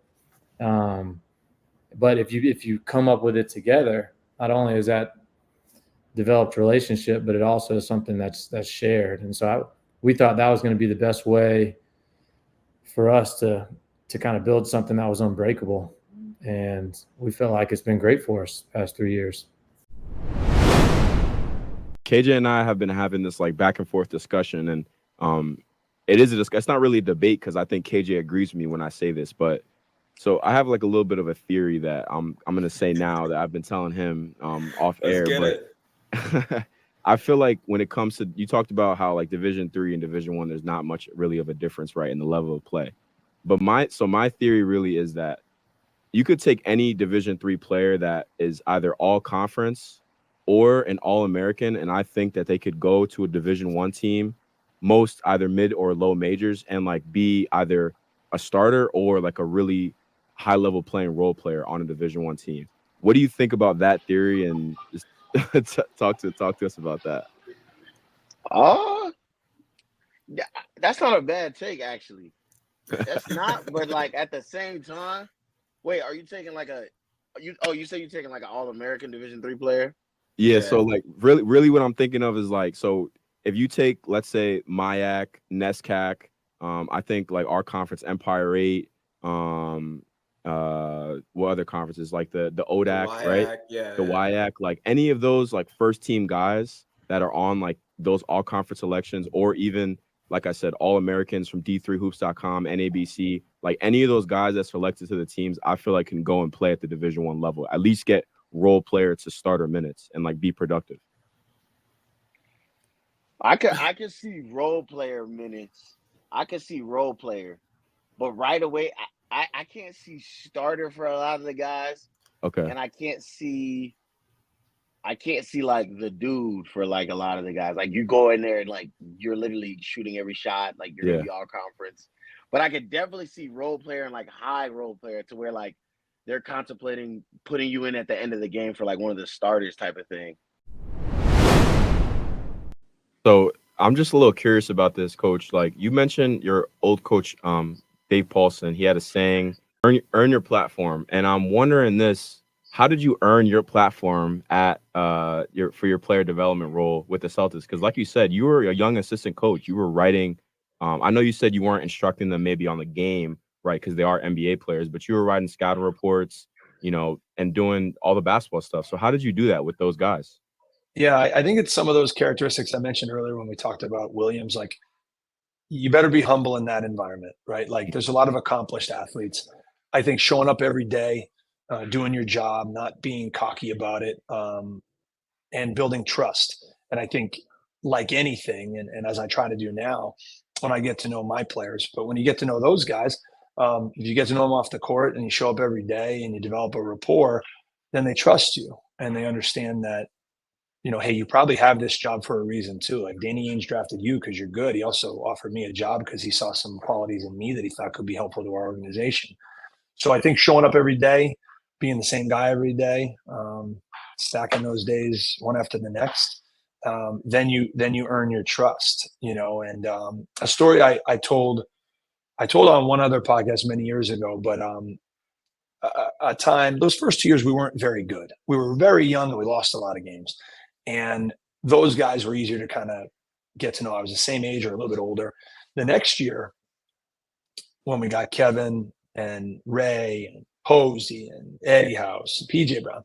But if you come up with it together, not only is that developed relationship, but it also is something that's shared. And so we thought that was going to be the best way for us to kind of build something that was unbreakable. And we felt like it's been great for us the past 3 years. KJ and I have been having this like back and forth discussion, and it is it's not really a debate, because I think KJ agrees with me when I say this, but so I have like a little bit of a theory that I'm going to say now that I've been telling him off air. But I feel like when it comes to, you talked about how like Division III and Division I, there's not much really of a difference, right, in the level of play. But my theory really is that you could take any Division III player that is either all conference or an All-American, and I think that they could go to a Division I team, most either mid or low majors, and like be either a starter or like a really high-level playing role player on a Division I team. What do you think about that theory? And just talk to us about that. That's not a bad take, actually. That's not, but like at the same time, wait, are you taking like you say you're taking like an All-American Division III player? Yeah, so like really what I'm thinking of is like, so if you take, let's say, Mayak, NESCAC, I think like our conference, Empire 8, what other conferences, like the ODAC, right? The WIAC, like any of those like first team guys that are on like those all conference selections, or even like I said, all Americans from D3hoops.com, NABC, like any of those guys that's selected to the teams, I feel like can go and play at the Division I level, at least get role player to starter minutes and like be productive. I could see role player minutes. I could see role player, but right away I can't see starter for a lot of the guys. Okay. And I can't see like the dude for like a lot of the guys. Like you go in there and like you're literally shooting every shot, like you're gonna be all conference. But I could definitely see role player and like high role player to where like they're contemplating putting you in at the end of the game for like one of the starters type of thing. So I'm just a little curious about this, Coach. Like you mentioned your old coach, Dave Paulson, he had a saying, earn your platform. And I'm wondering this, how did you earn your platform at for your player development role with the Celtics? Because like you said, you were a young assistant coach. You were writing, I know you said you weren't instructing them maybe on the game, right? Because they are NBA players, but you were writing scouting reports, you know, and doing all the basketball stuff. So how did you do that with those guys? Yeah, I think it's some of those characteristics I mentioned earlier when we talked about Williams. Like, you better be humble in that environment, right? Like, there's a lot of accomplished athletes. I think showing up every day, doing your job, not being cocky about it, and building trust. And I think, like anything, and as I try to do now, when I get to know my players, but when you get to know those guys, if you get to know them off the court and you show up every day and you develop a rapport, then they trust you and they understand that, you know, hey, you probably have this job for a reason too. Like Danny Ainge drafted you because you're good. He also offered me a job because he saw some qualities in me that he thought could be helpful to our organization. So I think showing up every day, being the same guy every day, stacking those days one after the next, then you earn your trust, you know. And a story I told on one other podcast many years ago, but a time, those first 2 years, we weren't very good. We were very young and we lost a lot of games. And those guys were easier to kind of get to know. I was the same age or a little bit older. The next year, when we got Kevin and Ray and Posey and Eddie House, PJ Brown,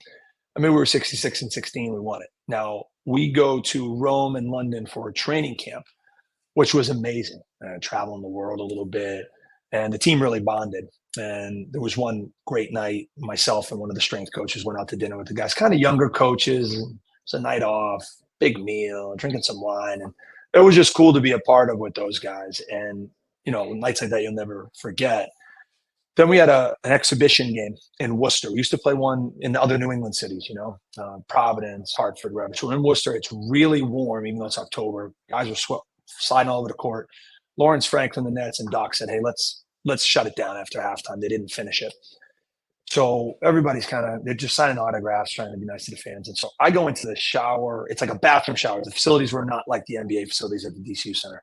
I mean, we were 66-16. We won it. Now we go to Rome and London for a training camp, which was amazing. Traveling the world a little bit, and the team really bonded. And there was one great night. Myself and one of the strength coaches went out to dinner with the guys, kind of younger coaches. It's a night off, big meal, drinking some wine, and it was just cool to be a part of with those guys. And you know, nights like that you'll never forget. Then we had an exhibition game in Worcester. We used to play one in the other New England cities, you know, Providence, Hartford, wherever. So we're in Worcester. It's really warm, even though it's October. Guys were sliding all over the court. Lawrence Franklin, the Nets, and Doc said, "Hey, let's shut it down after halftime." They didn't finish it. So everybody's they're just signing autographs, trying to be nice to the fans. And so I go into the shower. It's like a bathroom shower. The facilities were not like the NBA facilities at the DCU Center.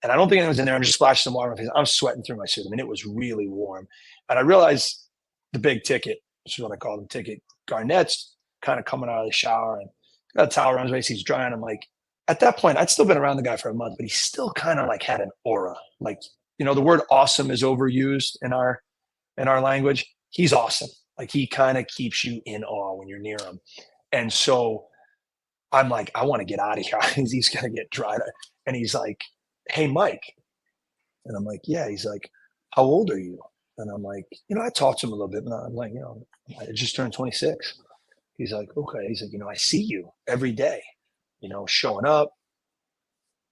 And I don't think anyone's in there. I'm just splashing some water on my face. I'm sweating through my suit. I mean, it was really warm. And I realized the big ticket, which is what I call them, ticket, Garnett's kind of coming out of the shower and got a towel around his waist. He's drying. I'm like, at that point, I'd still been around the guy for a month, but he still kind of like had an aura. Like, you know, the word awesome is overused in our language. He's awesome. Like, he kind of keeps you in awe when you're near him. And so I'm like, I want to get out of here. He's going to get dried. And he's like, "Hey, Mike." And I'm like, "Yeah." He's like, "How old are you?" And I'm like, you know, I talked to him a little bit, but I'm like, you know, I just turned 26. He's like, "Okay." He's like, "You know, I see you every day, you know, showing up,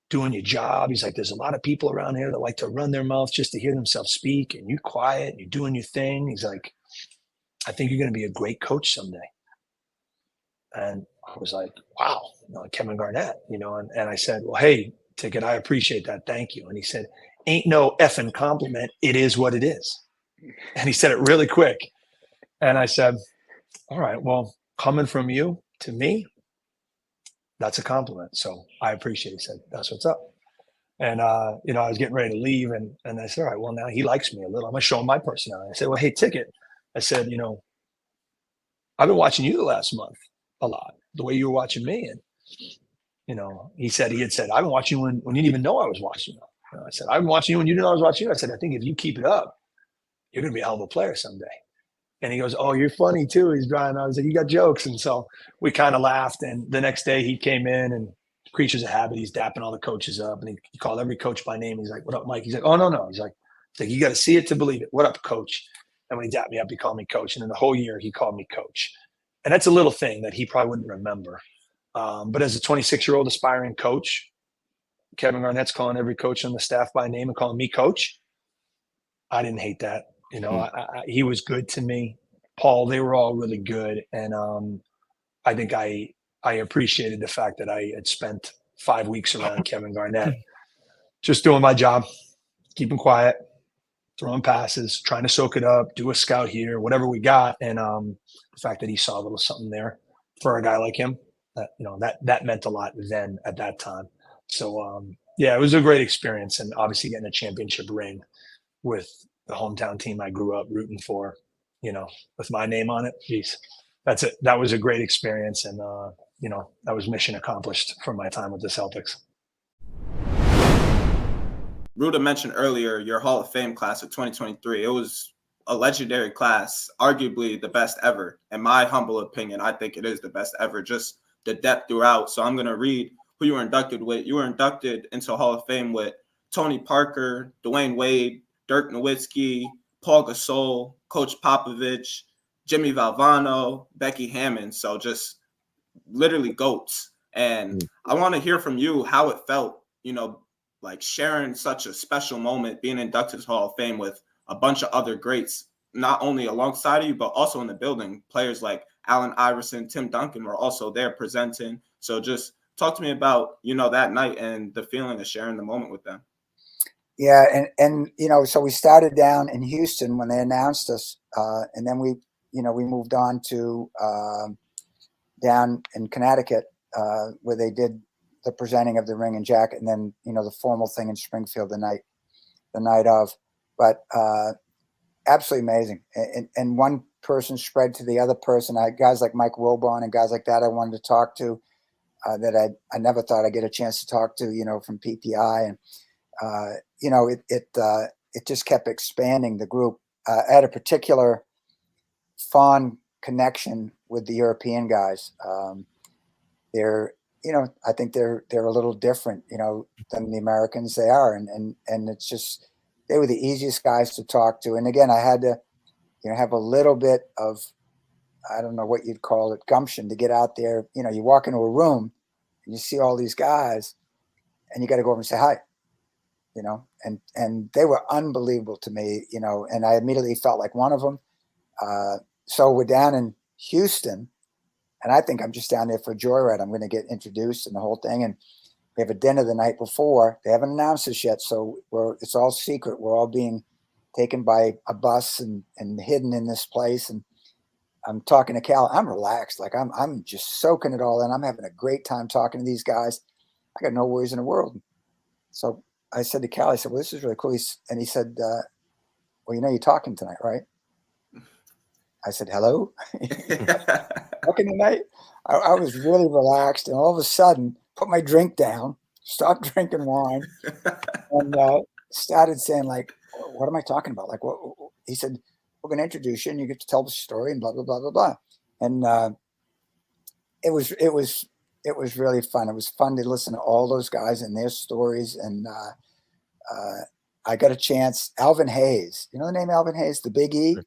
doing your job." He's like, "There's a lot of people around here that like to run their mouths just to hear themselves speak, and you're quiet and you're doing your thing." He's like, "I think you're going to be a great coach someday." And I was like, wow, you know, Kevin Garnett, you know, and I said, "Well, hey, Ticket, I appreciate that. Thank you." And he said, "Ain't no effing compliment. It is what it is." And he said it really quick. And I said, "All right, well, coming from you to me, that's a compliment. So I appreciate it." He said, "That's what's up." And, you know, I was getting ready to leave. And I said, "All right, well, now he likes me a little. I'm going to show him my personality." I said, "Well, hey, Ticket," I said, "you know, I've been watching you the last month a lot, the way you were watching me." And, you know, he had said, "I've been watching you when you didn't even know I was watching you." You know, I said, "I've been watching you when you didn't know I was watching you." I said, "I think if you keep it up, you're going to be a hell of a player someday." And he goes, "Oh, you're funny too." He's drying. I was like, "You got jokes." And so we kind of laughed. And the next day he came in, and creatures of habit, he's dapping all the coaches up, and he called every coach by name. He's like, "What up, Mike?" He's like, "Oh, no. He's like, "You got to see it to believe it. What up, coach?" And when he dapped me up, he called me coach. And then the whole year he called me coach. And that's a little thing that he probably wouldn't remember. But as a 26-year-old aspiring coach, Kevin Garnett's calling every coach on the staff by name and calling me coach. I didn't hate that. You know, he was good to me. Paul, they were all really good. And I think I appreciated the fact that I had spent 5 weeks around Kevin Garnett, just doing my job, keeping quiet, throwing passes, trying to soak it up, do a scout here, whatever we got. And the fact that he saw a little something there for a guy like him, that meant a lot then at that time. So, yeah, it was a great experience. And obviously getting a championship ring with the hometown team I grew up rooting for, with my name on it. Geez, that's it. That was a great experience. And, that was mission accomplished for my time with the Celtics. Ruda mentioned earlier your Hall of Fame class of 2023. It was a legendary class, arguably the best ever. In my humble opinion, I think it is the best ever, just the depth throughout. So I'm going to read who you were inducted with. You were inducted into Hall of Fame with Tony Parker, Dwayne Wade, Dirk Nowitzki, Paul Gasol, Coach Popovich, Jimmy Valvano, Becky Hammond. So just literally GOATs. And I want to hear from you how it felt, like sharing such a special moment, being inducted to Hall of Fame with a bunch of other greats, not only alongside of you, but also in the building. Players like Allen Iverson, Tim Duncan were also there presenting. So just talk to me about, that night and the feeling of sharing the moment with them. Yeah. And so we started down in Houston when they announced us. And then we moved on to down in Connecticut where they did the presenting of the ring and jacket, and then the formal thing in Springfield the night of. But absolutely amazing. And one person spread to the other person. Guys like Mike Wilbon and guys like that I wanted to talk to that I never thought I'd get a chance to talk to, from PPI. And it just kept expanding the group. I had a particular fond connection with the European guys. They're I think they're a little different, than the Americans they are. And it's just, they were the easiest guys to talk to. And again, I had to, have a little bit of, I don't know what you'd call it, gumption to get out there. You walk into a room and you see all these guys and you got to go over and say hi, and they were unbelievable to me, and I immediately felt like one of them. So we're down in Houston. And I think I'm just down there for a joyride. I'm going to get introduced and the whole thing. And we have a dinner the night before. They haven't announced this yet, so it's all secret. We're all being taken by a bus and hidden in this place. And I'm talking to Cal. I'm relaxed. Like I'm just soaking it all in. I'm having a great time talking to these guys. I got no worries in the world. So I said to Cal, I said, well, this is really cool. And he said, well, you're talking tonight, right? I said, hello. Talking tonight. I was really relaxed, and all of a sudden put my drink down, stopped drinking wine, and started saying, like, what am I talking about? Like, what? He said, we're going to introduce you and you get to tell the story and blah, blah, blah, blah, blah. And it was really fun. It was fun to listen to all those guys and their stories. And I got a chance. Alvin Hayes, you know the name Alvin Hayes, the Big E?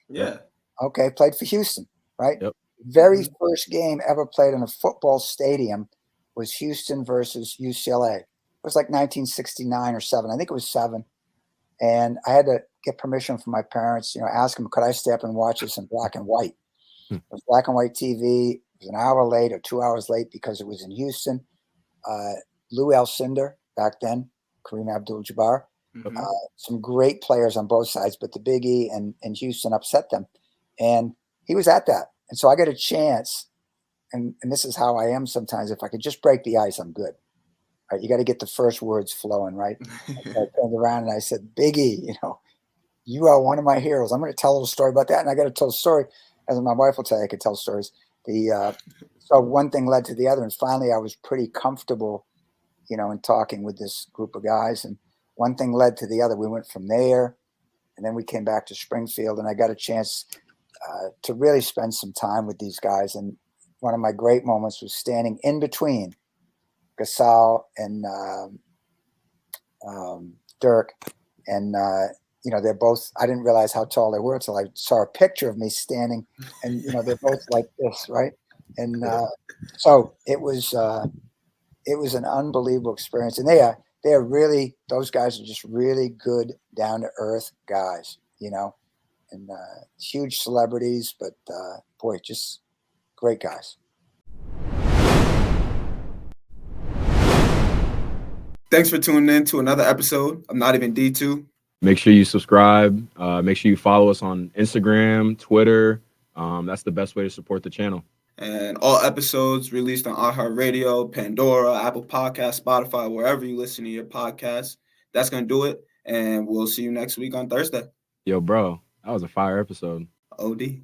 Yeah. Okay. Played for Houston, right? Yep. Very first game ever played in a football stadium was Houston versus UCLA. It was like 1969 or 7. I think it was 7. And I had to get permission from my parents, ask them, could I stay up and watch this in black and white? It was black and white TV. It was an hour late or 2 hours late because it was in Houston. Lou Alcindor back then, Kareem Abdul-Jabbar. Some great players on both sides, but the Big E and Houston upset them. And he was at that. And so I got a chance, and this is how I am sometimes. If I could just break the ice, I'm good. Right? You got to get the first words flowing, right? I turned around and I said, Big E, you are one of my heroes. I'm going to tell a little story about that. And I got to tell a story, as my wife will tell you, I could tell stories. So one thing led to the other. And finally, I was pretty comfortable, in talking with this group of guys. And one thing led to the other. We went from there, and then we came back to Springfield, and I got a chance to really spend some time with these guys. And one of my great moments was standing in between Gasol and Dirk. And, they're both, I didn't realize how tall they were until I saw a picture of me standing, and, they're both like this, right? And so it was an unbelievable experience. And they are really, those guys are just really good, down to earth guys, and huge celebrities, but boy, just great guys. Thanks for tuning in to another episode of Not Even D2. Make sure you subscribe. Make sure you follow us on Instagram, Twitter. That's the best way to support the channel. And all episodes released on iHeartRadio, Pandora, Apple Podcasts, Spotify, wherever you listen to your podcasts. That's going to do it. And we'll see you next week on Thursday. Yo, bro, that was a fire episode. OD.